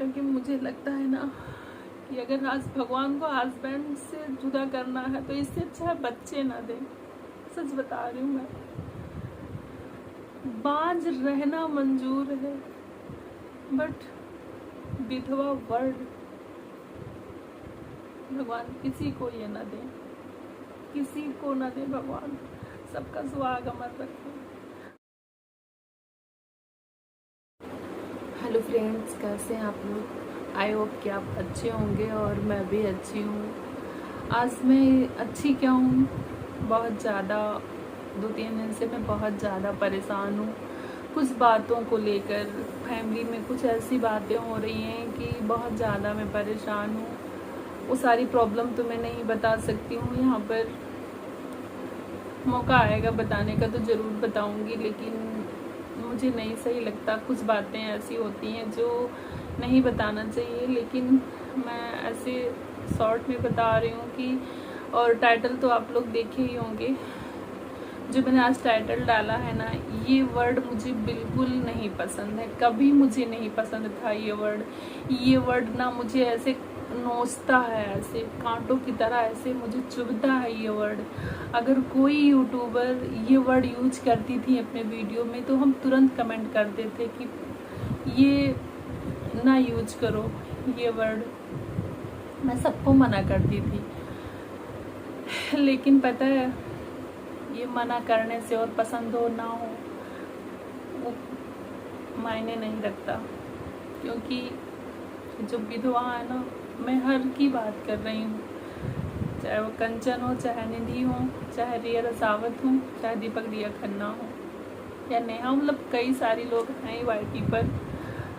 क्योंकि मुझे लगता है ना कि अगर आज भगवान को हस्बैंड से जुदा करना है तो इससे अच्छा बच्चे ना दें। सच बता रही हूँ मैं, बांझ रहना मंजूर है बट विधवा वर्ड भगवान किसी को ये ना दे, किसी को ना दे भगवान, सबका सुहाग अमर रखे। हेलो फ्रेंड्स, कैसे हैं आप लोग? आई होप कि आप अच्छे होंगे और मैं भी अच्छी हूँ। आज मैं अच्छी क्या हूँ, बहुत ज़्यादा 2-3 दिन से मैं बहुत ज़्यादा परेशान हूँ कुछ बातों को लेकर। फैमिली में कुछ ऐसी बातें हो रही हैं कि बहुत ज़्यादा मैं परेशान हूँ। वो सारी प्रॉब्लम तो मैं नहीं बता सकती हूँ यहाँ पर, मौका आएगा बताने का तो ज़रूर बताऊँगी, लेकिन मुझे नहीं सही लगता। कुछ बातें ऐसी होती हैं जो नहीं बताना चाहिए, लेकिन मैं ऐसे शॉर्ट में बता रही हूँ कि, और टाइटल तो आप लोग देखे ही होंगे जो मैंने आज टाइटल डाला है ना, ये वर्ड मुझे बिल्कुल नहीं पसंद है। कभी मुझे नहीं पसंद था ये वर्ड ना मुझे ऐसे नोचता है, ऐसे कांटों की तरह ऐसे मुझे चुभता है ये वर्ड। अगर कोई यूट्यूबर ये वर्ड यूज करती थी अपने वीडियो में तो हम तुरंत कमेंट करते थे कि ये ना यूज करो ये वर्ड। मैं सबको मना करती थी, लेकिन पता है ये मना करने से और पसंद हो ना हो वो मायने नहीं रखता, क्योंकि जो विधवा है ना, मैं हर की बात कर रही हूँ, चाहे वो कंचन हो, चाहे निधि हो, चाहे रिया रसावत हो, चाहे दीपक दिया खन्ना हो या नेहा, मतलब कई सारी लोग हैं वाईटी पर।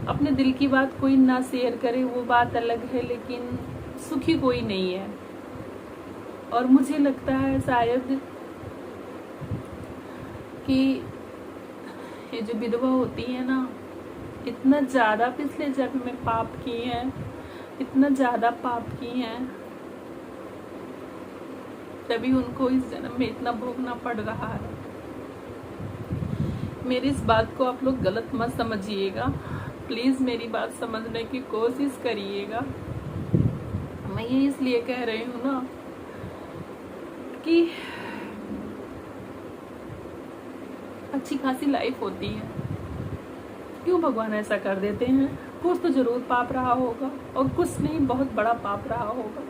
अपने दिल की बात कोई ना शेयर करे वो बात अलग है, लेकिन सुखी कोई नहीं है। और मुझे लगता है शायद कि ये जो विधवा होती है ना, इतना ज़्यादा पिछले जन्म में पाप किए हैं, इतना ज़्यादा पाप किए हैं, तभी उनको इस जन्म में इतना भोगना पड़ रहा है। मेरी इस बात को आप लोग गलत मत समझिएगा, प्लीज़ मेरी बात समझने की कोशिश करिएगा। मैं ये इसलिए कह रही हूँ ना कि अच्छी खासी लाइफ होती है, क्यों भगवान ऐसा कर देते हैं? कुछ तो जरूर पाप रहा होगा, और कुछ नहीं, बहुत बड़ा पाप रहा होगा,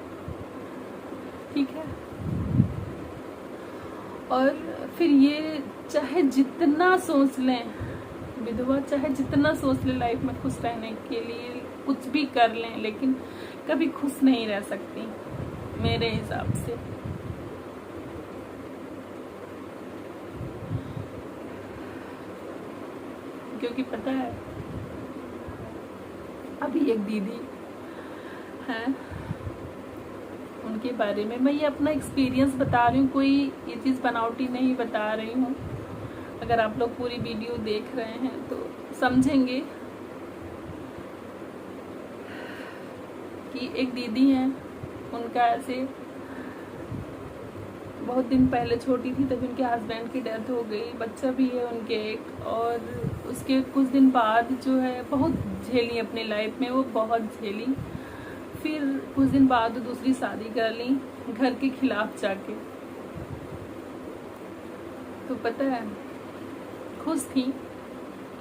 ठीक है। और फिर ये चाहे जितना सोच लें, विधवा चाहे जितना सोच ले लाइफ में खुश रहने के लिए, कुछ भी कर लें, लेकिन कभी खुश नहीं रह सकती मेरे हिसाब से। क्योंकि पता है, अभी एक दीदी हैं, उनके बारे में मैं ये अपना एक्सपीरियंस बता रही हूँ, कोई ये चीज़ बनावटी नहीं बता रही हूँ। अगर आप लोग पूरी वीडियो देख रहे हैं तो समझेंगे कि एक दीदी हैं, उनका ऐसे बहुत दिन पहले छोटी थी तभी उनके हस्बैंड की डेथ हो गई, बच्चा भी है उनके एक, और उसके कुछ दिन बाद जो है बहुत झेली अपनी लाइफ में, वो बहुत झेली। फिर कुछ दिन बाद दूसरी शादी कर ली घर के खिलाफ जाके। तो पता है, खुश थी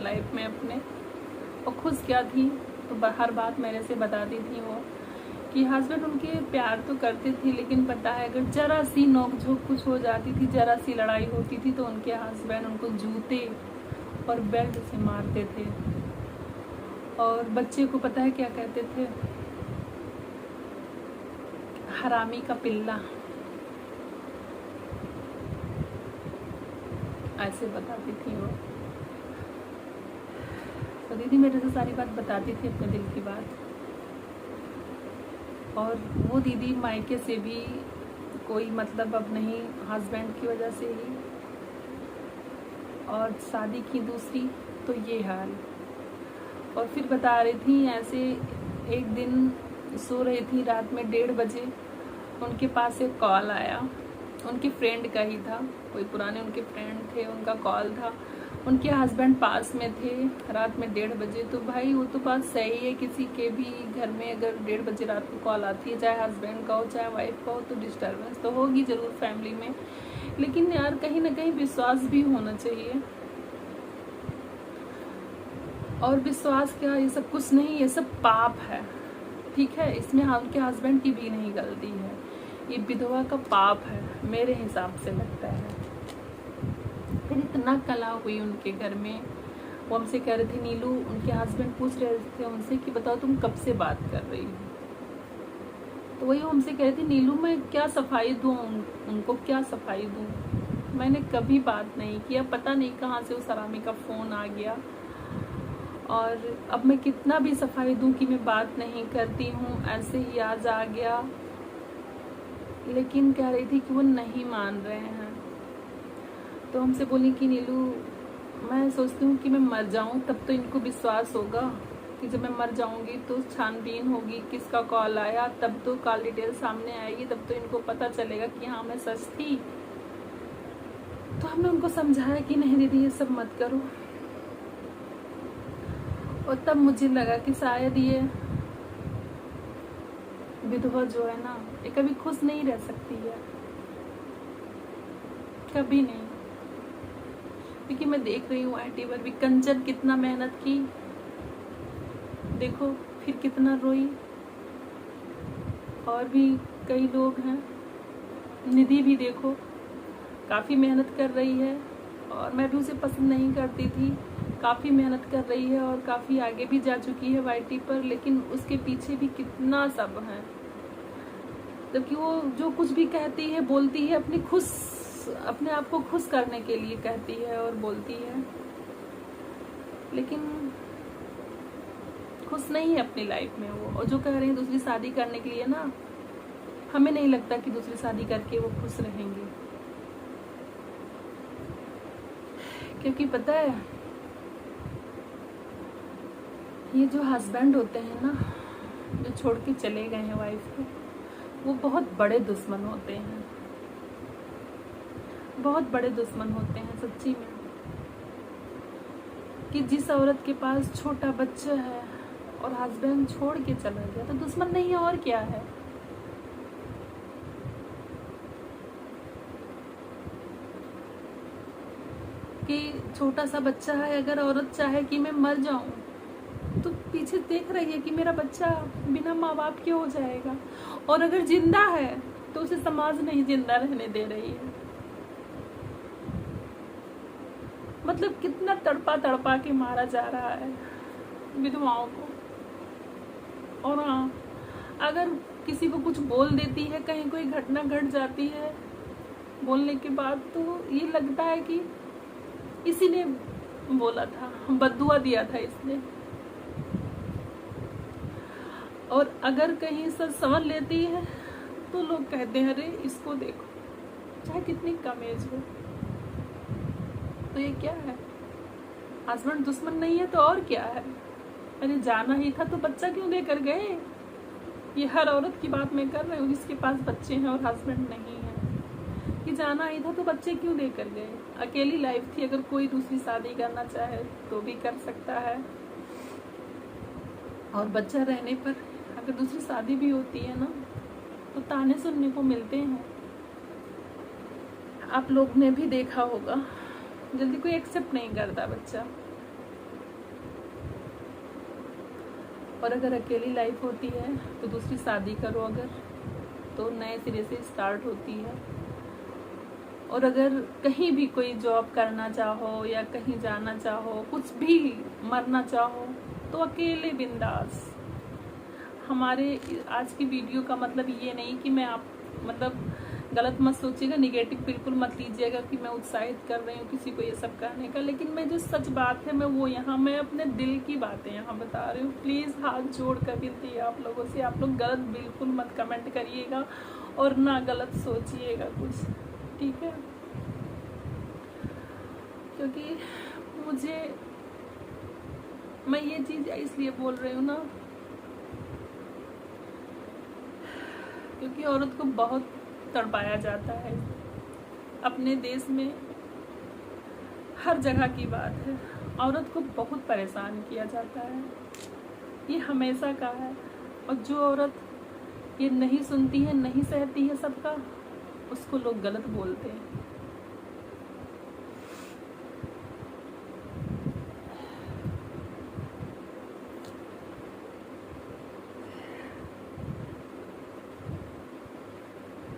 लाइफ में अपने, और खुश क्या थी तो हर बात मेरे से बताती थी वो, कि हस्बैंड उनके प्यार तो करते थे, लेकिन पता है अगर जरा सी नोक-झोंक कुछ हो जाती थी, जरा सी लड़ाई होती थी तो उनके हस्बैंड उनको जूते और बेल्ट से मारते थे। और बच्चे को पता है क्या कहते थे? हरामी का पिल्ला, ऐसे बताती थी वो। तो दीदी मेरे से सारी बात बताती थी, अपने दिल की बात। और वो दीदी मायके से भी कोई मतलब अब नहीं, हस्बैंड की वजह से ही, और शादी की दूसरी, तो ये हाल। और फिर बता रही थी ऐसे, एक दिन सो रही थी रात में 1:30 बजे, उनके पास एक कॉल आया, उनके फ्रेंड का ही था, कोई पुराने उनके फ्रेंड थे, उनका कॉल था। उनके हस्बैंड पास में थे रात में 1:30 बजे। तो भाई वो तो बात सही है, किसी के भी घर में अगर 1:30 बजे रात को कॉल आती है, चाहे हस्बैंड का हो चाहे वाइफ का हो, तो डिस्टर्बेंस तो होगी जरूर फैमिली में। लेकिन यार कहीं ना कहीं विश्वास भी होना चाहिए। और विश्वास क्या, ये सब कुछ नहीं, ये सब पाप है, ठीक है। इसमें उनके हस्बैंड की भी नहीं गलती है, ये विधवा का पाप है मेरे हिसाब से लगता है। फिर इतना कला हुई उनके घर में। वो हमसे कह रहे थे, नीलू, उनके हस्बैंड पूछ रहे थे उनसे कि बताओ तुम कब से बात कर रही हो। तो वही वो हमसे कह रहे थे, नीलू मैं क्या सफाई दूँ उनको, क्या सफाई दूँ। मैंने कभी बात नहीं किया, पता नहीं कहाँ से उस हरामी का फ़ोन आ गया। और अब मैं कितना भी सफाई दूँ कि मैं बात नहीं करती हूँ, ऐसे ही आज आ गया। लेकिन कह रही थी कि वो नहीं मान रहे हैं। तो हमसे बोली कि नीलू, मैं सोचती हूँ कि मैं मर जाऊँ तब तो इनको विश्वास होगा कि जब मैं मर जाऊँगी तो छानबीन होगी, किसका कॉल आया, तब तो कॉल डिटेल सामने आएगी, तब तो इनको पता चलेगा कि हाँ मैं सच थी। तो हमने उनको समझाया कि नहीं दीदी ये सब मत करो। और तब मुझे लगा कि शायद ये विधवा जो है ना, ये कभी खुश नहीं रह सकती है, कभी नहीं। क्योंकि मैं देख रही हूँ आईटी पर भी कंचन कितना मेहनत की, देखो फिर कितना रोई। और भी कई लोग हैं, निधि भी देखो काफ़ी मेहनत कर रही है, और मैं भी उसे पसंद नहीं करती थी, काफ़ी मेहनत कर रही है और काफ़ी आगे भी जा चुकी है वाईटी पर। लेकिन उसके पीछे भी कितना सब है, जबकि वो जो कुछ भी कहती है बोलती है अपने आप को खुश करने के लिए कहती है और बोलती है, लेकिन खुश नहीं है अपनी लाइफ में वो। और जो कह रहे हैं दूसरी शादी करने के लिए ना, हमें नहीं लगता कि दूसरी शादी करके वो खुश रहेंगे। क्योंकि पता है, ये जो हस्बैंड होते हैं ना, जो छोड़ के चले गए हैं वाइफ को, वो बहुत बड़े दुश्मन होते हैं, बहुत बड़े दुश्मन होते हैं सच्ची में। कि जिस औरत के पास छोटा बच्चा है और हस्बैंड छोड़ के चला गया, तो दुश्मन नहीं है और क्या है। कि छोटा सा बच्चा है, अगर औरत चाहे कि मैं मर जाऊं, तो पीछे देख रही है कि मेरा बच्चा बिना माँ बाप के हो जाएगा। और अगर जिंदा है तो उसे समाज नहीं जिंदा रहने दे रही है। मतलब कितना तड़पा तड़पा के मारा जा रहा है विधवाओं को। और हाँ, अगर किसी को कुछ बोल देती है, कहीं कोई घटना घट जाती है, बोलने के बाद तो ये लगता है कि इसी ने बोला था, बद्दुआ दिया था इसने। और अगर कहीं सच समझ लेती है तो लोग कहते हैं अरे इसको देखो, चाहे कितनी कम एज हो। तो ये क्या है, हस्बैंड दुश्मन नहीं है तो और क्या है। अरे जाना ही था तो बच्चा क्यों लेकर गए। ये हर औरत की बात मैं कर रही हूँ जिसके पास बच्चे हैं और हस्बैंड नहीं है, कि जाना ही था तो बच्चे क्यों लेकर गए। अकेली लाइफ थी, अगर कोई दूसरी शादी करना चाहे तो भी कर सकता है। और बच्चा रहने पर अगर दूसरी शादी भी होती है ना, तो ताने सुनने को मिलते हैं। आप लोग ने भी देखा होगा, जल्दी कोई एक्सेप्ट नहीं करता बच्चा। और अगर अकेली लाइफ होती है तो दूसरी शादी करो अगर, तो नए सिरे से स्टार्ट होती है। और अगर कहीं भी कोई जॉब करना चाहो या कहीं जाना चाहो, कुछ भी मरना चाहो, तो अकेले बिंदास। हमारे आज की वीडियो का मतलब ये नहीं कि मैं आप गलत मत सोचिएगा, निगेटिव बिल्कुल मत लीजिएगा कि मैं उत्साहित कर रही हूँ किसी को ये सब करने का। लेकिन मैं जो सच बात है मैं अपने दिल की बातें यहाँ बता रही हूँ। प्लीज़ हाथ जोड़ कर विनती है आप लोगों से, आप लोग गलत बिल्कुल मत कमेंट करिएगा और ना गलत सोचिएगा कुछ, ठीक है। क्योंकि मैं ये चीज़ इसलिए बोल रही हूँ ना, क्योंकि औरत को बहुत तड़पाया जाता है अपने देश में। हर जगह की बात है, औरत को बहुत परेशान किया जाता है, ये हमेशा का है। और जो औरत ये नहीं सुनती है, नहीं सहती है सबका, उसको लोग गलत बोलते हैं।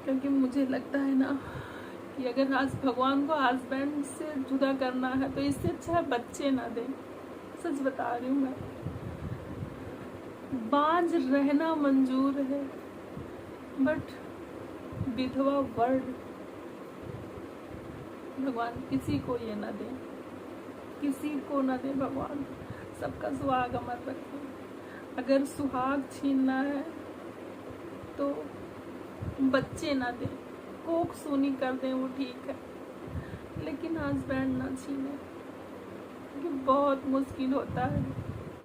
क्योंकि मुझे लगता है ना कि अगर आज भगवान को हस्बैंड से जुदा करना है तो इससे अच्छा है बच्चे ना दें। सच बता रही हूँ मैं, बाज रहना मंजूर है, बट विधवा वर्ड भगवान किसी को ये ना दे, किसी को ना दे भगवान। सबका सुहाग अमर रखें। अगर सुहाग छीनना है तो बच्चे ना दें, कोख सूनी कर दें, वो ठीक है, लेकिन हस्बैंड ना छीने, क्योंकि बहुत मुश्किल होता है।